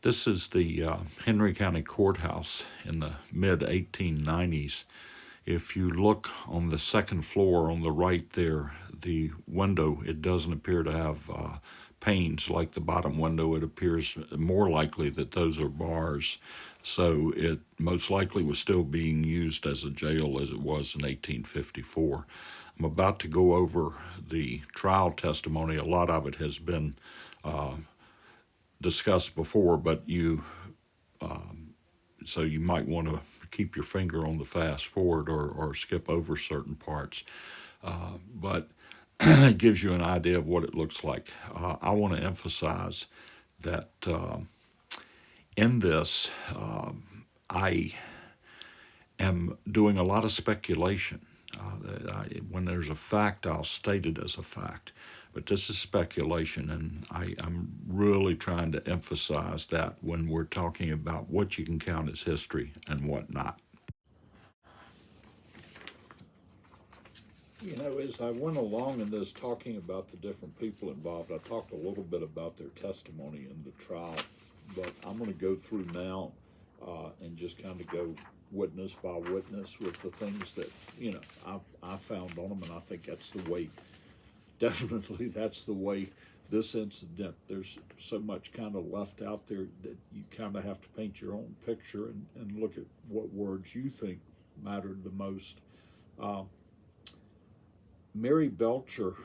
This is the Henry County Courthouse in the mid 1890s. If you look on the second floor on the right there, the window, it doesn't appear to have panes like the bottom window. It appears more likely that those are bars. So it most likely was still being used as a jail as it was in 1854. I'm about to go over the trial testimony. A lot of it has been discussed before, but so you might want to keep your finger on the fast forward or skip over certain parts. But it gives you an idea of what it looks like. I want to emphasize that in this, I am doing a lot of speculation. When there's a fact, I'll state it as a fact. But this is speculation, and I'm really trying to emphasize that when we're talking about what you can count as history and what not. You know, as I went along in this talking about the different people involved, I talked a little bit about their testimony in the trial, but I'm going to go through now and just kind of go witness by witness with the things that, I found on them, and I think that's the way, definitely that's the way this incident, there's so much kind of left out there that you kind of have to paint your own picture and look at what words you think mattered the most. Mary Belcher,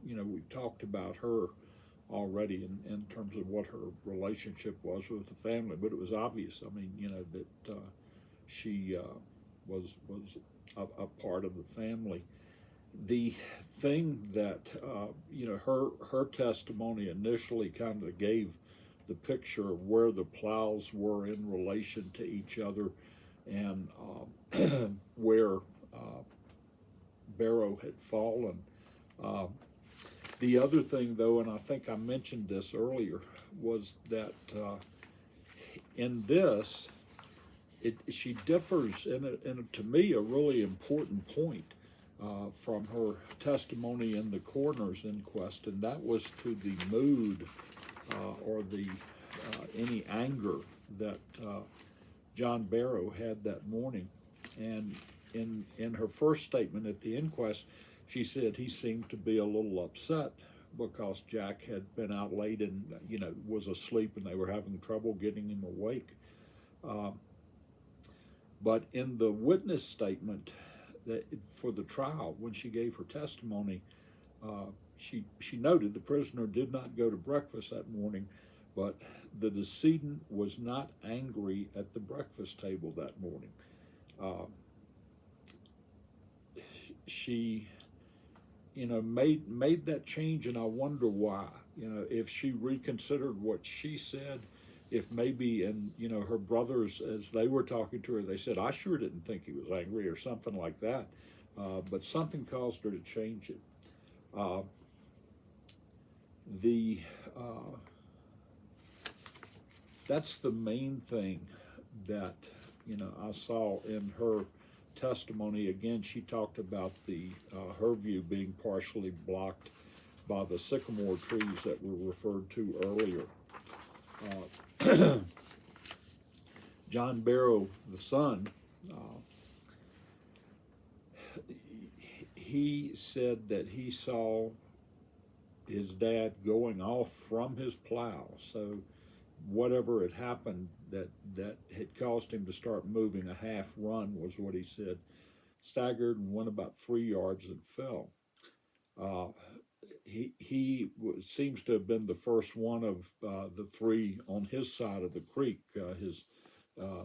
we've talked about her already in terms of what her relationship was with the family, but it was obvious. I mean, that she was a part of the family. The thing that her testimony initially kind of gave the picture of where the Plows were in relation to each other, and where Barrow had fallen. The other thing, though, and I think I mentioned this earlier, was that in this, she differs in to me, a really important point from her testimony in the coroner's inquest, and that was to the mood or the any anger that John Barrow had that morning. And in her first statement at the inquest, she said he seemed to be a little upset because Jack had been out late and was asleep, and they were having trouble getting him awake. But in the witness statement for the trial, when she gave her testimony, she noted the prisoner did not go to breakfast that morning, but the decedent was not angry at the breakfast table that morning. She made that change, and I wonder why. If she reconsidered what she said, if maybe, and her brothers, as they were talking to her, they said, I sure didn't think he was angry, or something like that. But something caused her to change it. That's the main thing that I saw in her testimony. Again, she talked about her view being partially blocked by the sycamore trees that were referred to earlier. John Barrow, the son, he said that he saw his dad going off from his plow. So whatever had happened that had caused him to start moving, a half run was what he said, staggered and went about 3 yards and fell. He seems to have been the first one of the three on his side of the creek, his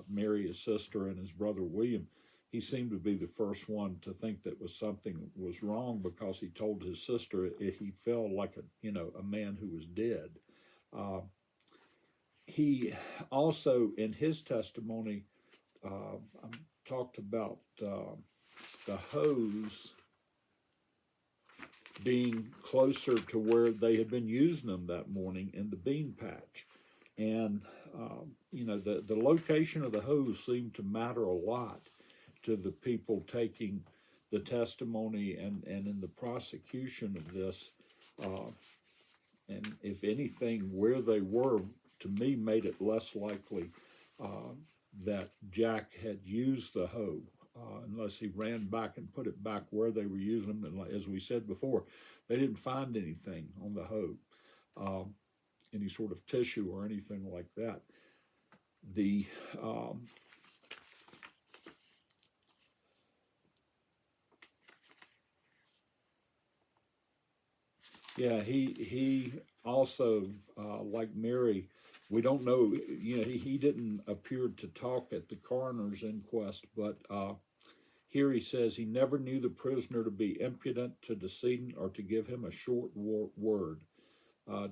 Mary, his sister, and his brother William. He seemed to be the first one to think that something was wrong, because he told his sister he fell like a man who was dead. He also, in his testimony, talked about the hose being closer to where they had been using them that morning in the bean patch. And, the location of the hose seemed to matter a lot to the people taking the testimony and in the prosecution of this. And if anything, where they were, to me made it less likely that Jack had used the hoe, unless he ran back and put it back where they were using them. And as we said before, they didn't find anything on the hoe, any sort of tissue or anything like that. The yeah, he also, like Mary, we don't know, you know, he didn't appear to talk at the coroner's inquest, but here he says he never knew the prisoner to be impudent to decedent or to give him a short word.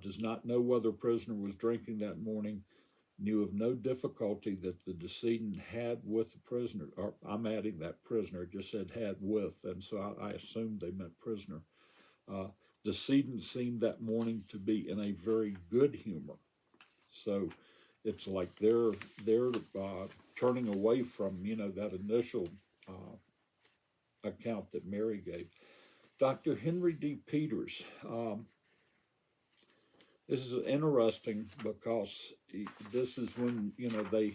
Does not know whether prisoner was drinking that morning, knew of no difficulty that the decedent had with the prisoner, or I'm adding that prisoner, just said had with, and so I assumed they meant prisoner. Decedent seemed that morning to be in a very good humor. So it's like they're turning away from, you know, that initial account that Mary gave. Dr. Henry D. Peters, this is interesting because this is when, you know, they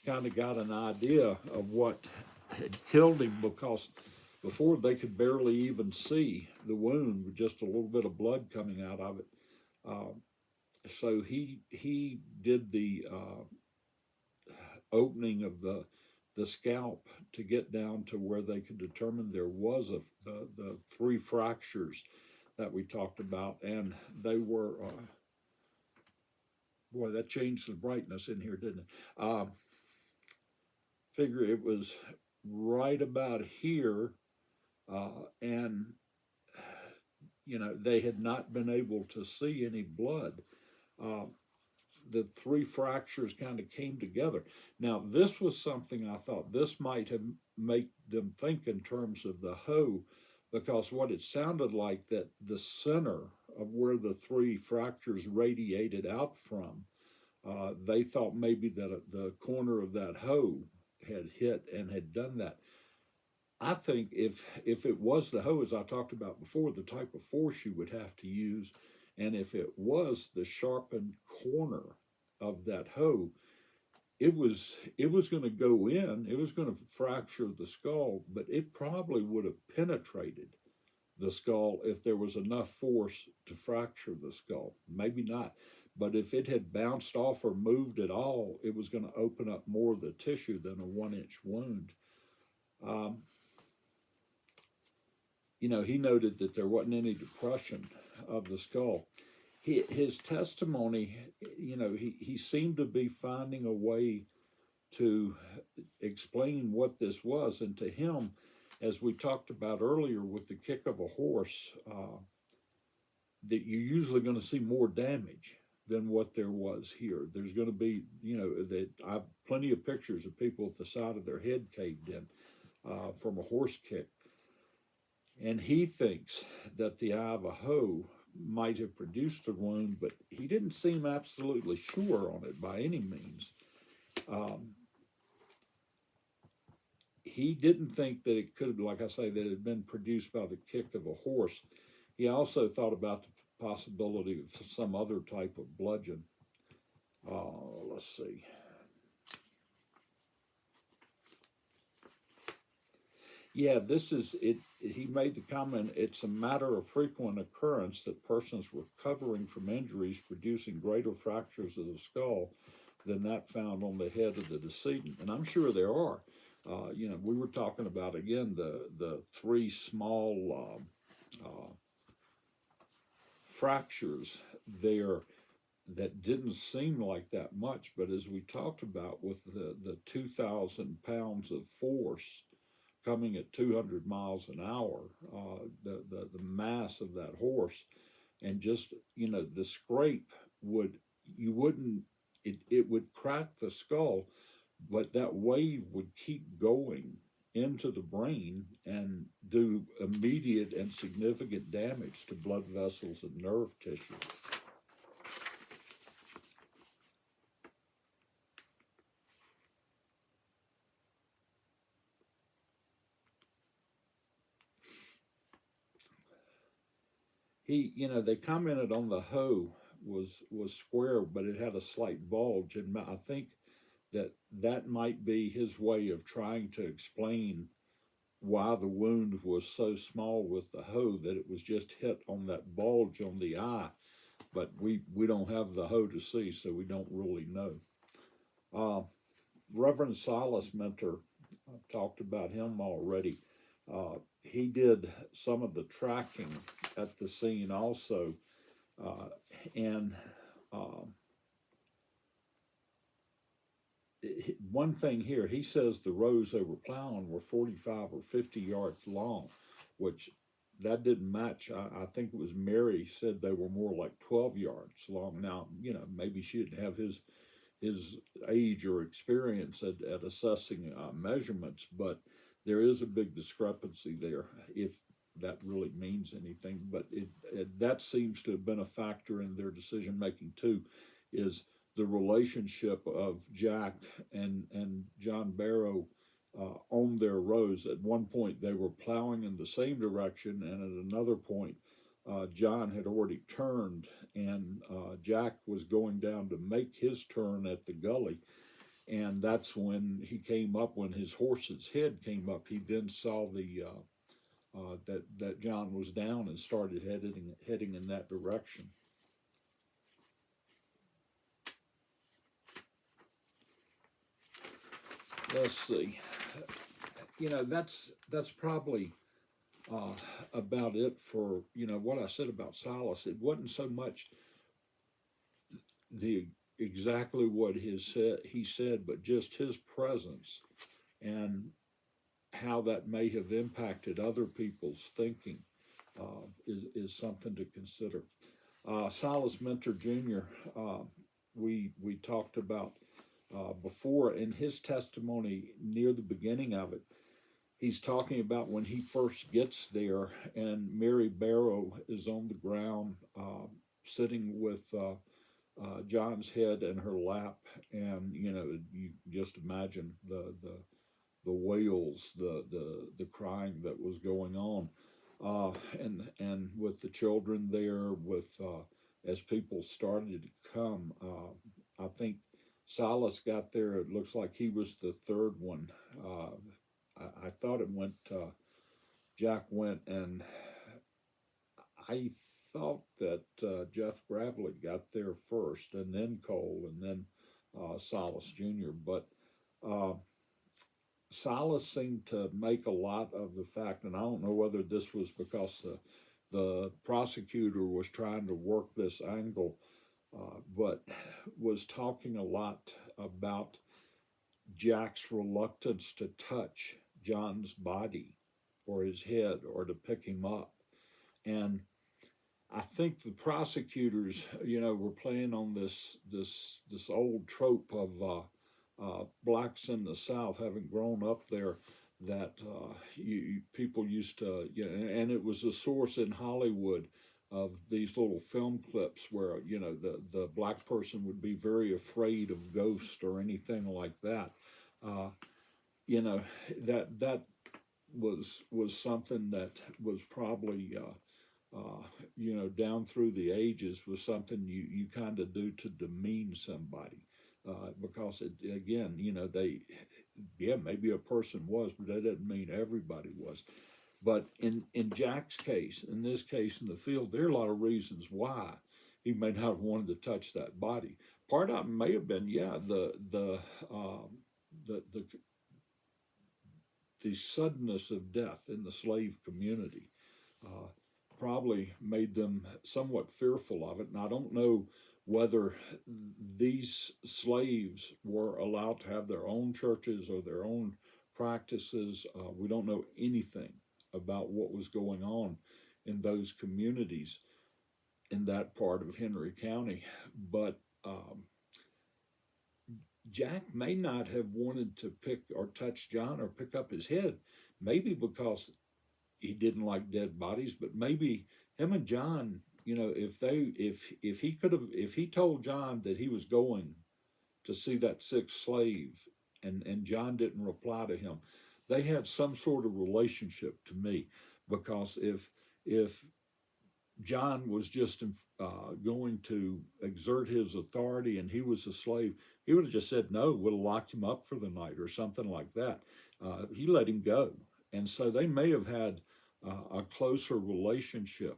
kind of got an idea of what had killed him, because before they could barely even see the wound with just a little bit of blood coming out of it. So he did the opening of the scalp to get down to where they could determine there was the three fractures that we talked about, and they were boy, that changed the brightness in here, didn't it? Figure it was right about here, and you know, they had not been able to see any blood. The three fractures kind of came together. Now, this was something I thought this might have made them think in terms of the hoe, because what it sounded like that the center of where the three fractures radiated out from, they thought maybe that the corner of that hoe had hit and had done that. I think if it was the hoe, as I talked about before, the type of force you would have to use, and if it was the sharpened corner of that hoe, it was going to go in, it was going to fracture the skull, but it probably would have penetrated the skull if there was enough force to fracture the skull. Maybe not, but if it had bounced off or moved at all, it was going to open up more of the tissue than a 1-inch wound. You know, he noted that there wasn't any depression of the skull. His testimony, you know, he seemed to be finding a way to explain what this was. And to him, as we talked about earlier with the kick of a horse, that you're usually going to see more damage than what there was here. There's going to be, you know, that I've plenty of pictures of people with the side of their head caved in from a horse kick. And he thinks that the eye of a hoe might have produced the wound, but he didn't seem absolutely sure on it by any means. He didn't think that it could, like I say, that it had been produced by the kick of a horse. He also thought about the possibility of some other type of bludgeon. Let's see. Yeah, this is it. He made the comment, it's a matter of frequent occurrence that persons recovering from injuries producing greater fractures of the skull than that found on the head of the decedent. And I'm sure there are. You know, we were talking about, again, the three small fractures there that didn't seem like that much. But as we talked about with the 2,000 pounds of force coming at 200 miles an hour, the mass of that horse, and just, you know, the scrape it would crack the skull, but that wave would keep going into the brain and do immediate and significant damage to blood vessels and nerve tissue. You know, they commented on the hoe was square, but it had a slight bulge, and I think that might be his way of trying to explain why the wound was so small with the hoe, that it was just hit on that bulge on the eye. But we don't have the hoe to see, so we don't really know. Reverend Silas Mentor, I've talked about him already. He did some of the tracking at the scene also, and one thing here, he says the rows they were plowing were 45 or 50 yards long, which that didn't match. I think it was Mary said they were more like 12 yards long. Now, maybe she didn't have his age or experience at assessing measurements, but there is a big discrepancy there, if that really means anything. But that seems to have been a factor in their decision making too, is the relationship of Jack and John Barrow on their rows. At one point, they were plowing in the same direction, and at another point, John had already turned, and Jack was going down to make his turn at the gully. And that's when he came up, when his horse's head came up, he then saw that John was down and started heading in that direction. Let's see. That's probably about it for what I said about Silas. It wasn't so much the exactly what he said, but just his presence and how that may have impacted other people's thinking is something to consider. Silas Mentor Jr. We talked about before in his testimony near the beginning of it. He's talking about when he first gets there, and Mary Barrow is on the ground, sitting with John's head in her lap, and you just imagine the wails, the crying that was going on, and with the children there, with as people started to come. I think Silas got there. It looks like he was the third one. I thought it went. Jack went, and I thought that Jeff Gravely got there first, and then Cole, and then Silas Jr. But Silas seemed to make a lot of the fact, and I don't know whether this was because the prosecutor was trying to work this angle, but was talking a lot about Jack's reluctance to touch John's body or his head or to pick him up. And I think the prosecutors, were playing on this old trope of blacks in the South, having grown up there, that people used to, and it was a source in Hollywood of these little film clips where the black person would be very afraid of ghosts or anything like that. That was something that was probably down through the ages, was something you kind of do to demean somebody, because maybe a person was, but that doesn't mean everybody was. But in Jack's case, in this case in the field, there are a lot of reasons why he may not have wanted to touch that body. Part of it may have been, the suddenness of death in the slave community probably made them somewhat fearful of it. And I don't know whether these slaves were allowed to have their own churches or their own practices. We don't know anything about what was going on in those communities in that part of Henry County. But Jack may not have wanted to pick or touch John or pick up his head, maybe because he didn't like dead bodies, but maybe him and John, if he told John that he was going to see that sick slave, and John didn't reply to him, they had some sort of relationship to me, because if John was just going to exert his authority and he was a slave, he would have just said no, would have locked him up for the night or something like that. He let him go. And so they may have had a closer relationship.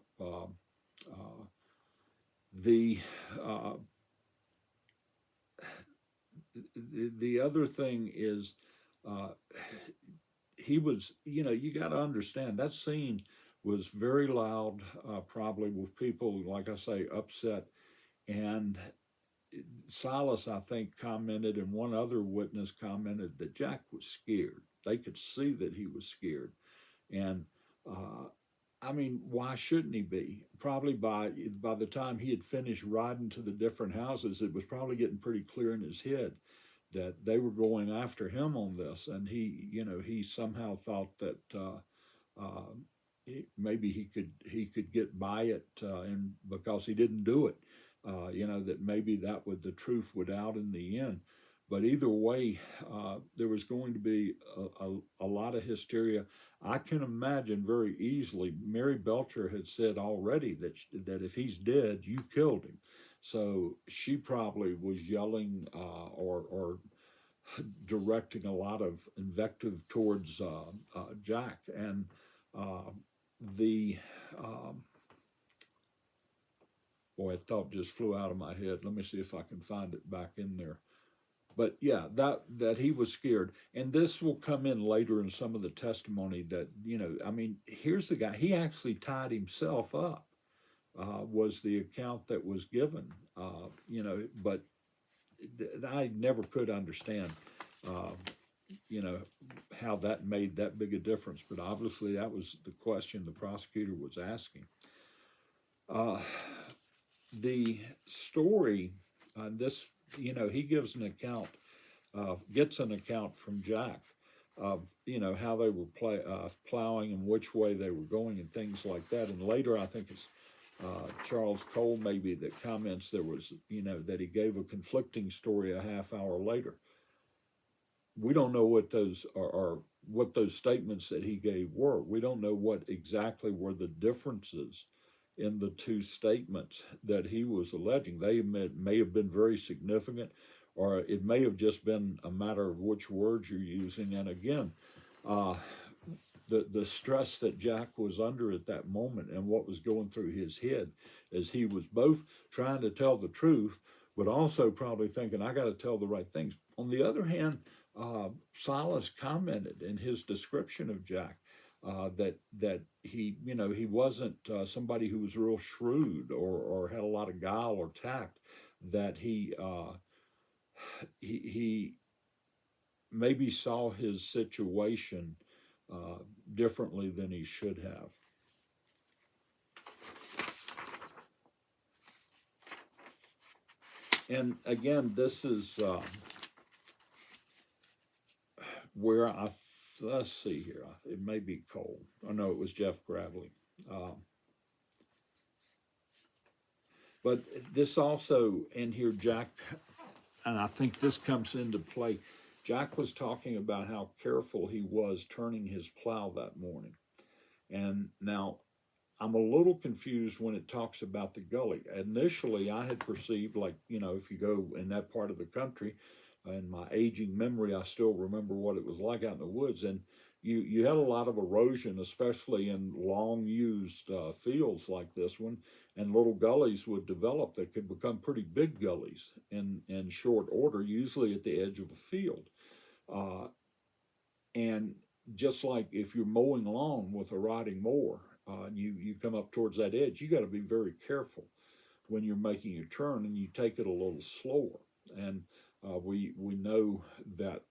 The uh, the other thing is uh, he was, you know, you got to understand that scene was very loud, probably with people, like I say, upset. And Silas, I think, commented, and one other witness commented that Jack was scared. They could see that he was scared. And uh, I mean, why shouldn't he be? Probably by the time he had finished riding to the different houses, it was probably getting pretty clear in his head that they were going after him on this, and he, you know, he somehow thought that uh, maybe he could get by it, and because he didn't do it, you know, that maybe that would the truth would out in the end. But either way, there was going to be a lot of hysteria. I can imagine very easily. Mary Belcher had said already that if he's dead, you killed him. So she probably was yelling or directing a lot of invective towards Jack. And uh, the boy, a thought just flew out of my head. Let me see if I can find it back in there. But yeah, that he was scared, and this will come in later in some of the testimony that, you know, I mean, here's the guy. He actually tied himself up. Was the account that was given. You know, but I never could understand. Uh, you know, how that made that big a difference, but obviously that was the question the prosecutor was asking. Uh, the story, this, you know, he gives an account, gets an account from Jack of, you know, how they were plowing and which way they were going and things like that. And later, I think it's Charles Cole maybe that comments there was, you know, that he gave a conflicting story a half hour later. We don't know what those are, what those statements that he gave were. We don't know what exactly were the differences in the two statements that he was alleging. They may have been very significant, or it may have just been a matter of which words you're using. And again, uh, the stress that Jack was under at that moment and what was going through his head as he was both trying to tell the truth, but also probably thinking, I got to tell the right things. On the other hand, Silas commented in his description of Jack that he, you know, he wasn't somebody who was real shrewd or had a lot of guile or tact. That he maybe saw his situation differently than he should have. And again, this is where let's see here. It may be Cole. Oh no, it was Jeff Gravely. But this also in here, Jack, and I think this comes into play. Jack was talking about how careful he was turning his plow that morning. And now I'm a little confused when it talks about the gully. Initially, I had perceived, like, you know, if you go in that part of the country, in my aging memory, I still remember what it was like out in the woods. And you had a lot of erosion, especially in long used fields like this one, and little gullies would develop that could become pretty big gullies in short order, usually at the edge of a field. And just like if you're mowing lawn with a riding mower, you come up towards that edge, you got to be very careful when you're making your turn, and you take it a little slower. And we know that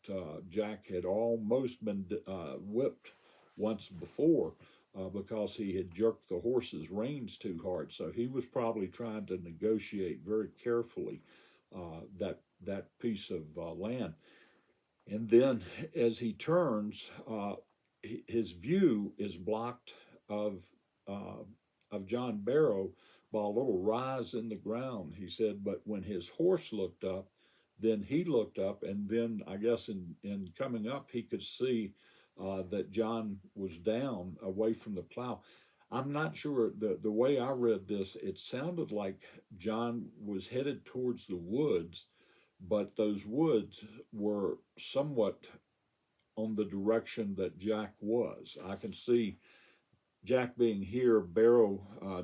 Jack had almost been whipped once before because he had jerked the horse's reins too hard. So he was probably trying to negotiate very carefully that piece of land. And then as he turns, his view is blocked of John Barrow by a little rise in the ground. He said, but when his horse looked up, then he looked up, and then I guess in coming up, he could see that John was down away from the plow. I'm not sure. The way I read this, it sounded like John was headed towards the woods, but those woods were somewhat on the direction that Jack was. I can see Jack being here,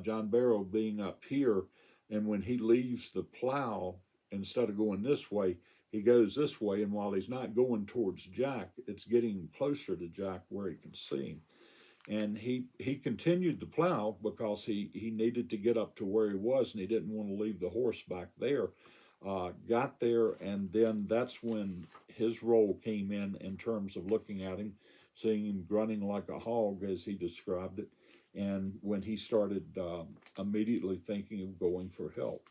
John Barrow being up here, and when he leaves the plow, instead of going this way, he goes this way, and while he's not going towards Jack, it's getting closer to Jack where he can see him. And he continued the plow because he needed to get up to where he was, and he didn't want to leave the horse back there. Got there, and then that's when his role came in terms of looking at him, seeing him grunting like a hog, as he described it, and when he started immediately thinking of going for help.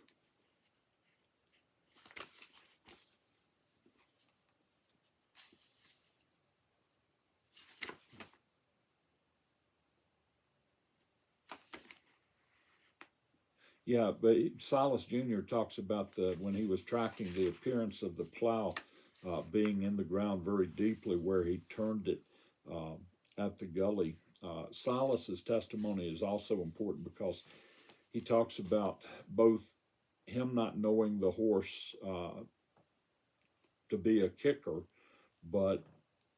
Yeah, but Silas Jr. talks about when he was tracking the appearance of the plow being in the ground very deeply where he turned it at the gully. Silas's testimony is also important because he talks about both him not knowing the horse to be a kicker, but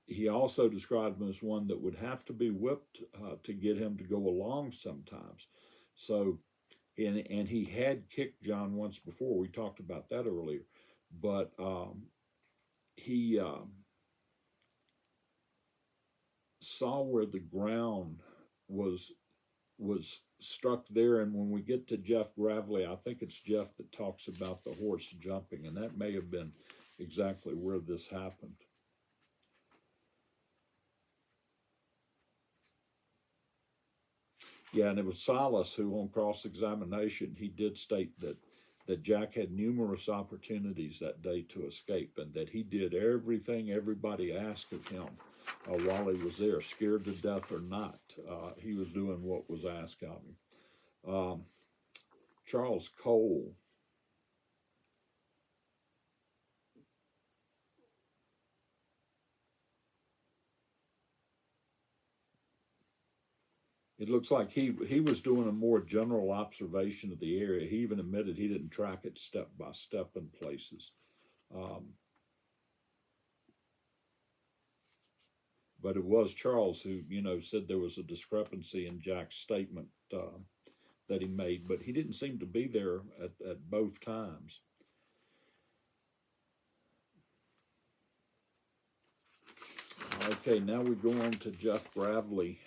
he also described him as one that would have to be whipped to get him to go along sometimes. So, and he had kicked John once before. We talked about that earlier, but he saw where the ground was struck there. And when we get to Jeff Gravely, I think it's Jeff that talks about the horse jumping, and that may have been exactly where this happened. Yeah, and it was Silas who, on cross-examination, he did state that Jack had numerous opportunities that day to escape, and that he did everything everybody asked of him while he was there, scared to death or not. He was doing what was asked of him. Charles Cole. It looks like he was doing a more general observation of the area. He even admitted he didn't track it step by step in places. But it was Charles who, said there was a discrepancy in Jack's statement that he made, but he didn't seem to be there at both times. Okay, now we go on to Jeff Gravely.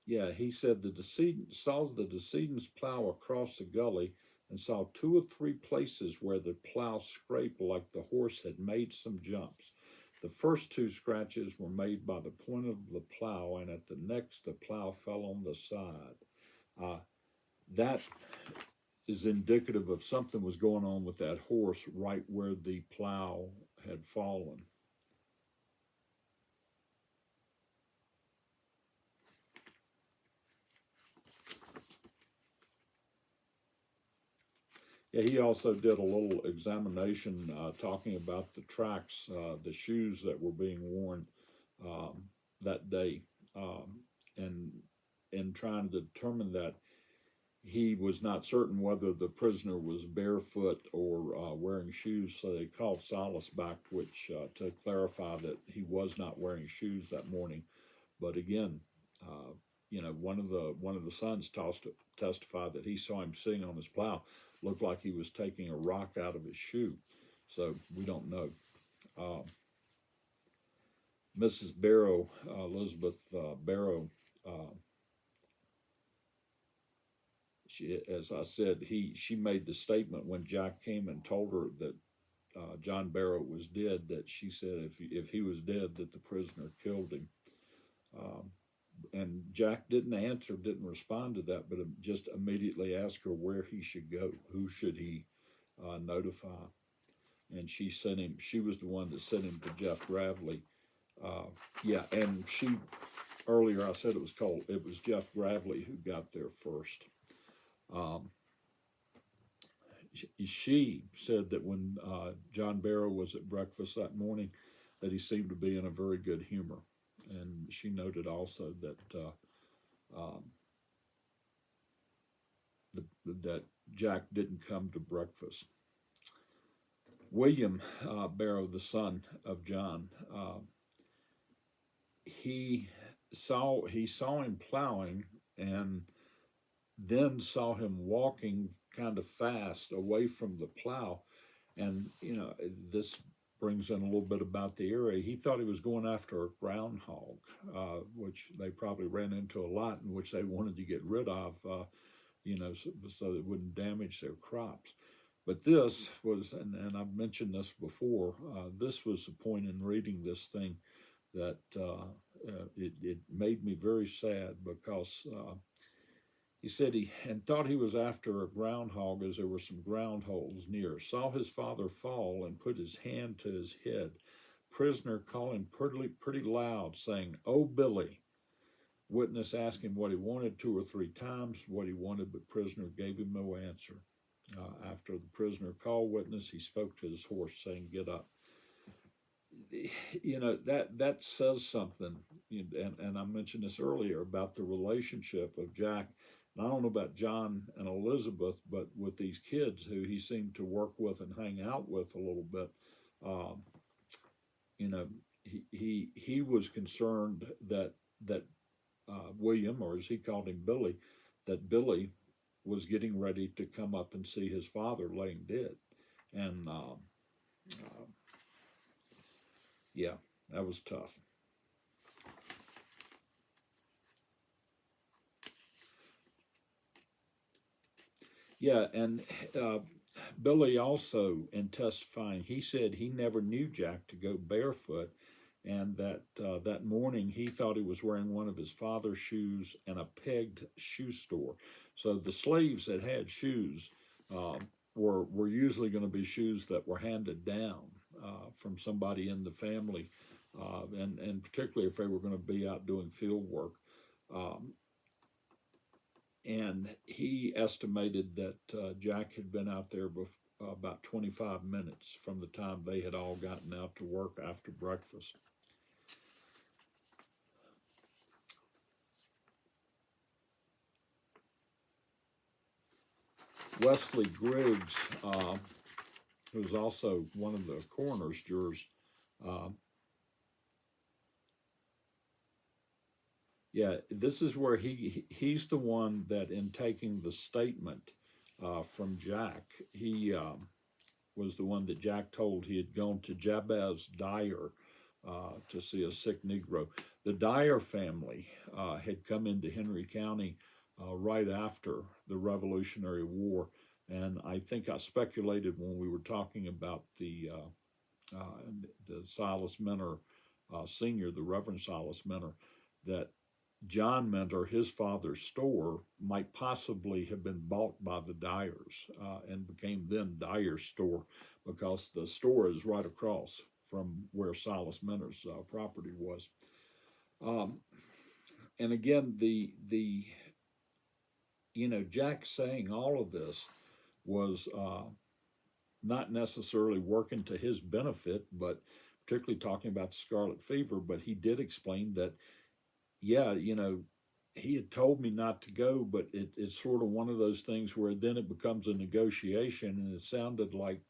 Yeah, he said the decedent saw the decedent's plow across the gully and saw 2 or 3 places where the plow scraped like the horse had made some jumps. The first 2 scratches were made by the point of the plow, and at the next, the plow fell on the side. That is indicative of something was going on with that horse right where the plow had fallen. Yeah, he also did a little examination talking about the tracks, the shoes that were being worn that day, and trying to determine that he was not certain whether the prisoner was barefoot or wearing shoes. So they called Silas back, which to clarify that he was not wearing shoes that morning. But again, one of the sons testified that he saw him sitting on his plow, looked like he was taking a rock out of his shoe. So we don't know. Mrs. Barrow, Elizabeth Barrow, she, as I said, she made the statement when Jack came and told her that John Barrow was dead, that she said if he was dead, that the prisoner killed him. And Jack didn't respond to that, but just immediately asked her where he should go, who should he notify. And she was the one that sent him to Jeff Gravely. Yeah, and earlier I said it was Jeff Gravely who got there first. She said that when John Barrow was at breakfast that morning, that he seemed to be in a very good humor. and she noted also that that Jack didn't come to breakfast. William Barrow, the son of John, he saw him plowing, and then saw him walking kind of fast away from the plow. And this brings in a little bit about the area. He thought he was going after a groundhog, which they probably ran into a lot, in which they wanted to get rid of, so it wouldn't damage their crops. But this was, and I've mentioned this before, this was the point in reading this thing that it made me very sad, because he said he thought he was after a groundhog, as there were some ground holes near. Saw his father fall and put his hand to his head. Prisoner calling pretty loud, saying, "Oh, Billy." Witness asked him what he wanted 2 or 3 times, what he wanted, but prisoner gave him no answer. After the prisoner called witness, he spoke to his horse, saying, "Get up." That says something, and I mentioned this earlier about the relationship of Jack. And I don't know about John and Elizabeth, but with these kids who he seemed to work with and hang out with a little bit, he was concerned that William, or as he called him, Billy, that Billy was getting ready to come up and see his father laying dead. And yeah, that was tough. Yeah, and Billy also, in testifying, he said he never knew Jack to go barefoot, and that that morning he thought he was wearing one of his father's shoes in a pegged shoe store. So the slaves that had shoes were usually going to be shoes that were handed down from somebody in the family, and particularly if they were going to be out doing field work. And he estimated that Jack had been out there about 25 minutes from the time they had all gotten out to work after breakfast. Wesley Griggs, who was also one of the coroner's jurors, this is where he's the one that, in taking the statement from Jack, he was the one that Jack told he had gone to Jabez Dyer to see a sick Negro. The Dyer family had come into Henry County right after the Revolutionary War, and I think I speculated when we were talking about the Silas Mentor Sr., the Reverend Silas Mentor, that John Mentor, his father's store, might possibly have been bought by the Dyers and became then Dyer's store, because the store is right across from where Silas Mentor's property was. And again, Jack saying all of this was not necessarily working to his benefit, but particularly talking about the scarlet fever. But he did explain that, yeah, he had told me not to go, but it's sort of one of those things where then it becomes a negotiation. And it sounded like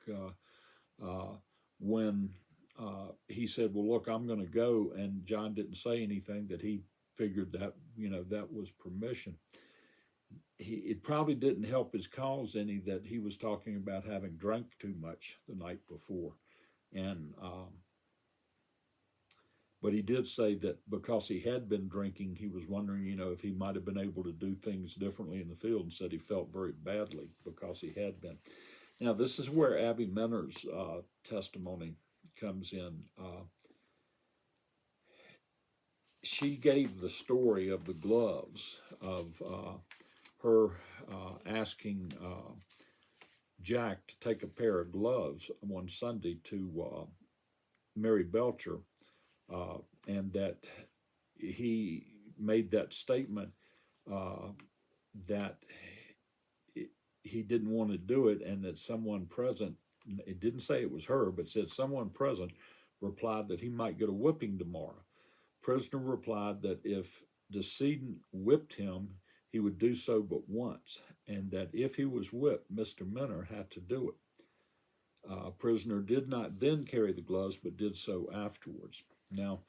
when he said, "Well, look, I'm going to go," and John didn't say anything, that he figured that, that was permission. It probably didn't help his cause any that he was talking about having drank too much the night before. And but he did say that because he had been drinking, he was wondering, if he might have been able to do things differently in the field, and said he felt very badly because he had been. Now, this is where Abby Mentor's testimony comes in. She gave the story of the gloves, of her asking Jack to take a pair of gloves one Sunday to Mary Belcher, and that he made that statement that he didn't want to do it, and that someone present, it didn't say it was her, but said someone present replied that he might get a whipping tomorrow. Prisoner replied that if decedent whipped him, he would do so but once, and that if he was whipped, Mr. Minner had to do it. Prisoner did not then carry the gloves, but did so afterwards. Now,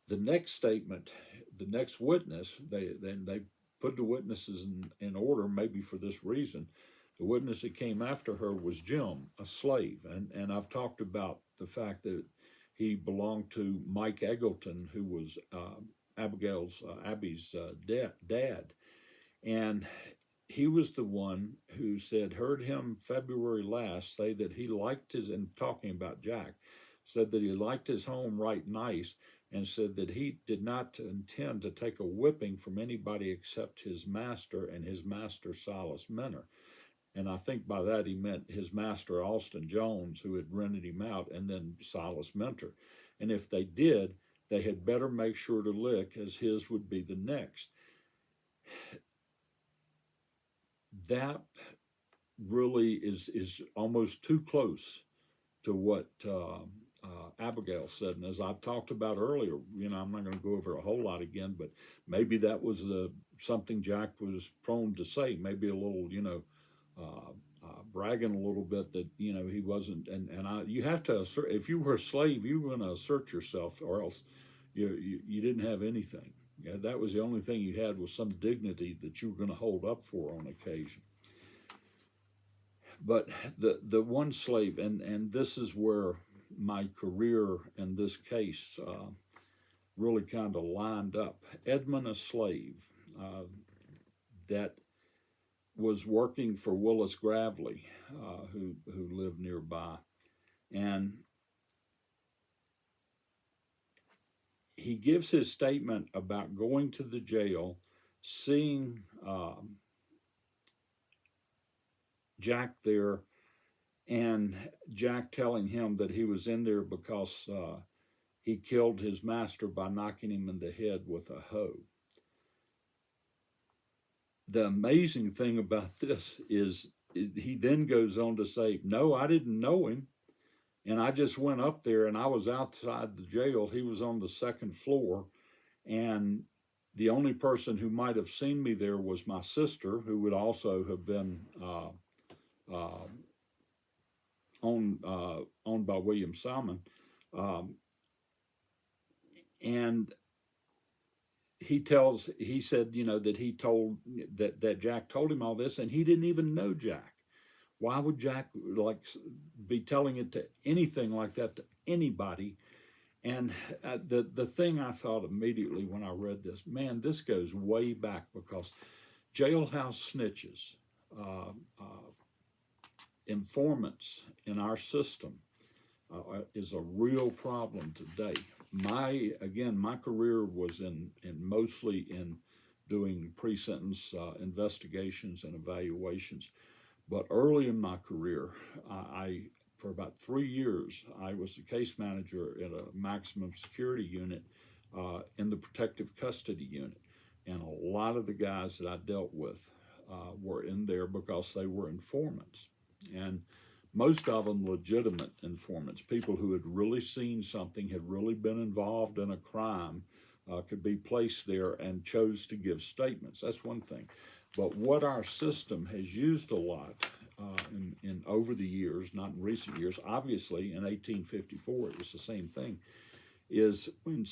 the next statement, the next witness, they put the witnesses in order, maybe for this reason. The witness that came after her was Jim, a slave, and I've talked about the fact that he belonged to Mike Eggleton, who was Abby's dad, and he was the one who said, heard him February last say that he liked his, and talking about Jack, said that he liked his home right nice, and said that he did not intend to take a whipping from anybody except his master and his master Silas Minner. And I think by that he meant his master Austin Jones, who had rented him out, and then Silas Minter. And if they did, they had better make sure to lick, as his would be the next. That really is almost too close to what Abigail said. And as I talked about earlier, I'm not going to go over a whole lot again, but maybe that was something Jack was prone to say. Maybe a little, bragging a little bit that he wasn't. You have to assert. If you were a slave, you were going to assert yourself, or else you didn't have anything. Yeah, that was the only thing you had, was some dignity that you were going to hold up for on occasion. But the one slave, and this is where my career in this case really kind of lined up. Edmund, a slave that was working for Willis Gravely, who lived nearby, and he gives his statement about going to the jail, seeing Jack there, and Jack telling him that he was in there because he killed his master by knocking him in the head with a hoe. The amazing thing about this is he then goes on to say, no, I didn't know him. And I just went up there, and I was outside the jail. He was on the second floor, and the only person who might have seen me there was my sister, who would also have been owned by William Salmon. And he said, that Jack told him all this, and he didn't even know Jack. Why would Jack be telling it to anything like that to anybody? And the thing I thought immediately when I read this, man, this goes way back, because jailhouse snitches, informants in our system is a real problem today. My career was mostly in doing pre-sentence investigations and evaluations. But early in my career, for about 3 years, I was the case manager at a maximum security unit in the protective custody unit. And a lot of the guys that I dealt with were in there because they were informants. And most of them legitimate informants, people who had really seen something, had really been involved in a crime, could be placed there and chose to give statements. That's one thing. But what our system has used a lot in over the years, not in recent years, obviously in 1854 it was the same thing, is when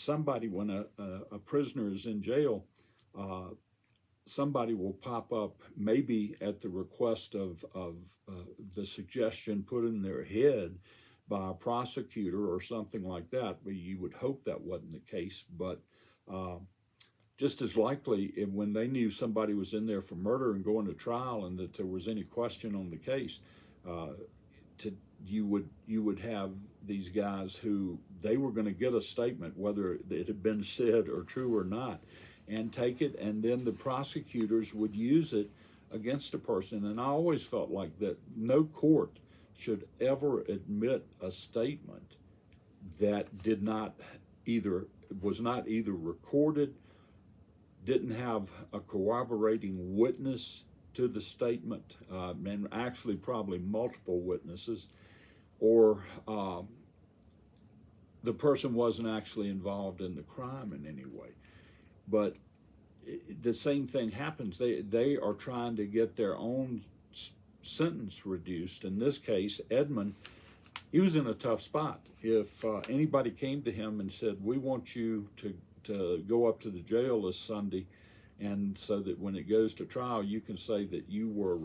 a prisoner is in jail, somebody will pop up, maybe at the request of the suggestion put in their head by a prosecutor or something like that. But you would hope that wasn't the case, but just as likely, when they knew somebody was in there for murder and going to trial, and that there was any question on the case, you would have these guys who they were going to get a statement, whether it had been said or true or not, and take it, and then the prosecutors would use it against a person. And I always felt like that no court should ever admit a statement that was not either recorded, didn't have a corroborating witness to the statement, and actually probably multiple witnesses, or the person wasn't actually involved in the crime in any way. But the same thing happens. They are trying to get their own sentence reduced. In this case, Edmund, he was in a tough spot. If anybody came to him and said, "We want you to go up to the jail this Sunday, and so that when it goes to trial, you can say that you were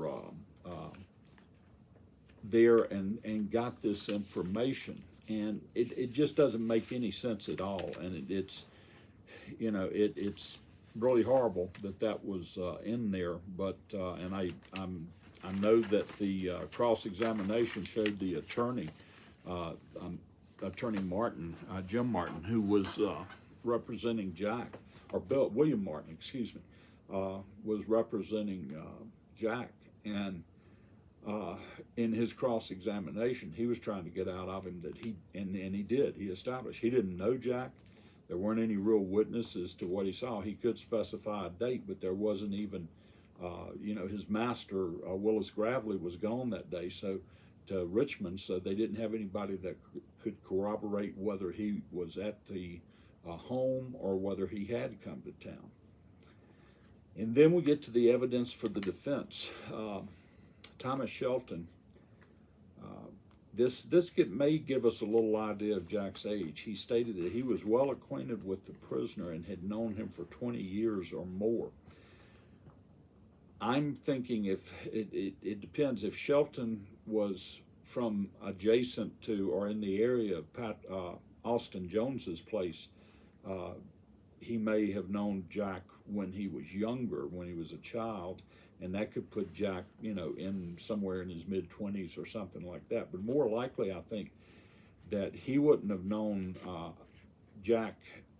there and got this information," and it just doesn't make any sense at all. And it's really horrible that was in there. But and I know that the cross-examination showed the attorney, Attorney Martin, Jim Martin, who was representing Jack, or William Martin, excuse me, was representing Jack, and in his cross-examination, he was trying to get out of him that he did. He established he didn't know Jack. There weren't any real witnesses to what he saw. He could specify a date, but there wasn't even, his master, Willis Gravely, was gone that day, so to Richmond, so they didn't have anybody that could corroborate whether he was at the home or whether he had come to town. And then we get to the evidence for the defense. Thomas Shelton. This may give us a little idea of Jack's age. He stated that he was well acquainted with the prisoner and had known him for 20 years or more. I'm thinking if it depends. If Shelton was from adjacent to or in the area of Austin Jones's place, he may have known Jack when he was younger, when he was a child, and that could put Jack, in somewhere in his mid-20s or something like that. But more likely, I think, that he wouldn't have known Jack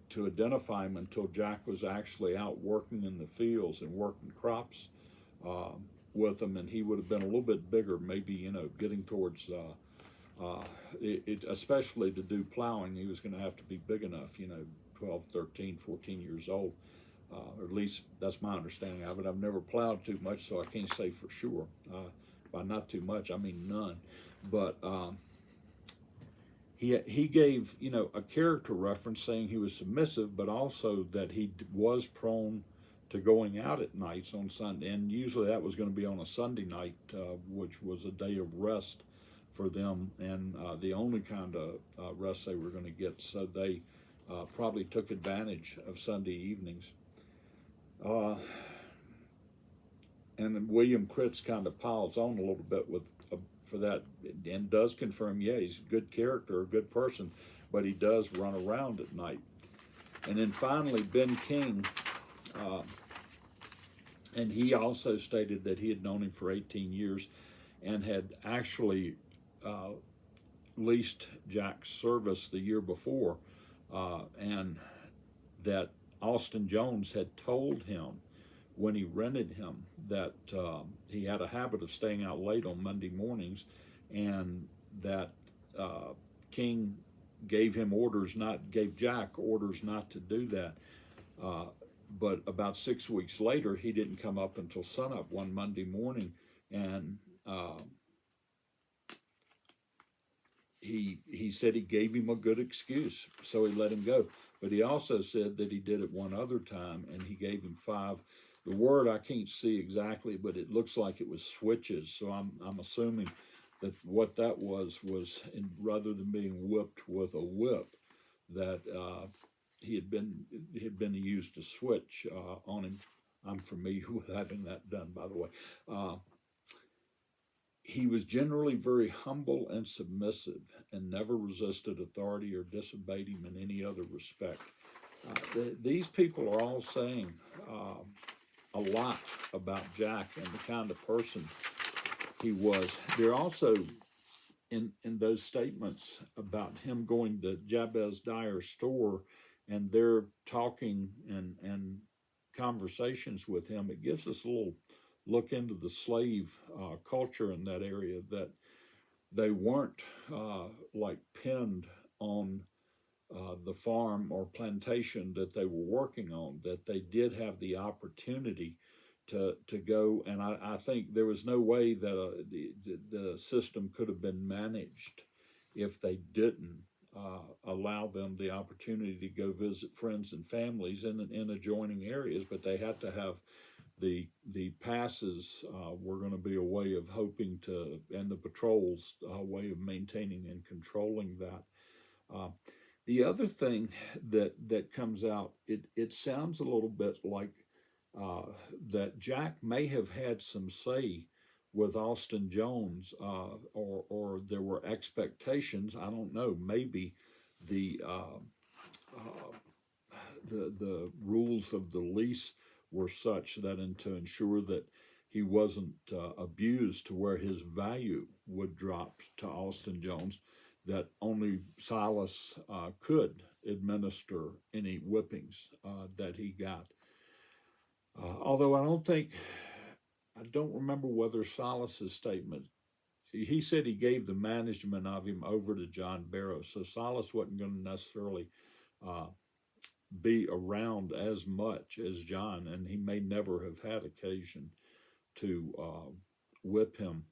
to identify him until Jack was actually out working in the fields and working crops with him, and he would have been a little bit bigger, maybe, getting towards, especially to do plowing, he was going to have to be big enough, 12, 13, 14 years old. Or at least that's my understanding of it. I've never plowed too much, so I can't say for sure. By not too much, I mean none. But he gave a character reference saying he was submissive, but also that he was prone to going out at nights on Sunday, and usually that was going to be on a Sunday night, which was a day of rest for them, and the only kind of rest they were going to get. So they probably took advantage of Sunday evenings. And William Critz kind of piles on a little bit for that, and does confirm, he's a good character, a good person, but he does run around at night. And then finally, Ben King, and he also stated that he had known him for 18 years and had actually leased Jack's service the year before, and that Austin Jones had told him when he rented him that he had a habit of staying out late on Monday mornings, and that King gave Jack orders not to do that. But about 6 weeks later, he didn't come up until sunup one Monday morning, and he said he gave him a good excuse, so he let him go. But he also said that he did it one other time, and he gave him 5. The word I can't see exactly, but it looks like it was switches. So I'm assuming that what that was rather than being whipped with a whip, that he had been used a switch on him. I'm familiar with having that done, by the way. He was generally very humble and submissive, and never resisted authority or disobeyed him in any other respect. These people are all saying a lot about Jack and the kind of person he was. They're also in those statements about him going to Jabez Dyer's store, and they're talking and conversations with him. It gives us a little look into the slave culture in that area, that they weren't like pinned on the farm or plantation that they were working on, that they did have the opportunity to go. And I think there was no way that the system could have been managed if they didn't allow them the opportunity to go visit friends and families in adjoining areas, but they had to have the passes were going to be a way of hoping to, and the patrols a way of maintaining and controlling that. The other thing that comes out, it sounds a little bit like that Jack may have had some say with Austin Jones, or there were expectations. I don't know. Maybe the the rules of the lease were such that, and to ensure that he wasn't abused to where his value would drop to Austin Jones, that only Silas could administer any whippings that he got. Although I don't remember whether Silas's statement, he said he gave the management of him over to John Barrow, so Silas wasn't going to necessarily be around as much as John, and he may never have had occasion to whip him.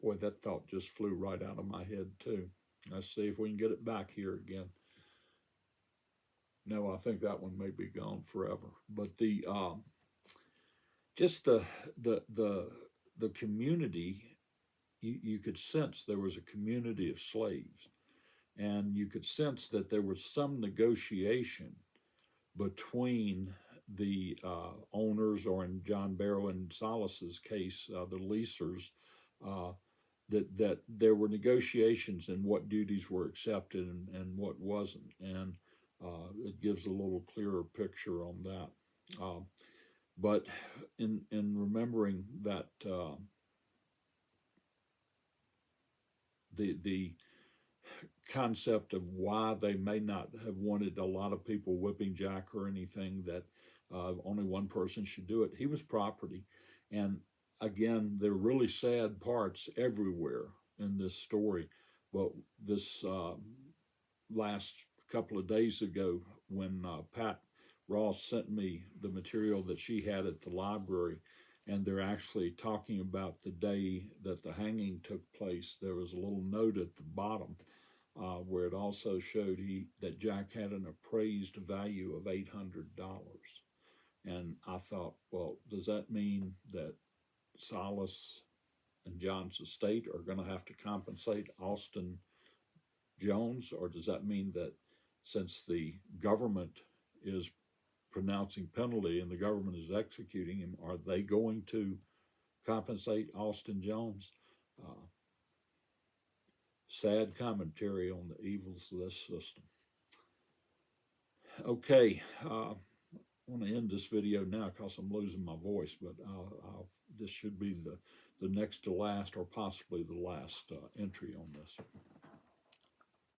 Boy, that thought just flew right out of my head too. Let's see if we can get it back here again. No, I think that one may be gone forever. But the just the community, you could sense there was a community of slaves, and you could sense that there was some negotiation between the owners, or in John Barrow and Silas's case, the leasers, that there were negotiations in what duties were accepted and what wasn't, and it gives a little clearer picture on that. But in remembering that the concept of why they may not have wanted a lot of people whipping Jack or anything, that only one person should do it. He was property. And again, there are really sad parts everywhere in this story. But this last couple of days ago, when Pat Ross sent me the material that she had at the library, and they're actually talking about the day that the hanging took place, there was a little note at the bottom where it also showed that Jack had an appraised value of $800. And I thought, well, does that mean that Silas and John's estate are going to have to compensate Austin Jones? Or does that mean that since the government is pronouncing penalty and the government is executing him, are they going to compensate Austin Jones? Sad commentary on the evils of this system. Okay, I want to end this video now because I'm losing my voice, but this should be the next to last, or possibly the last entry on this.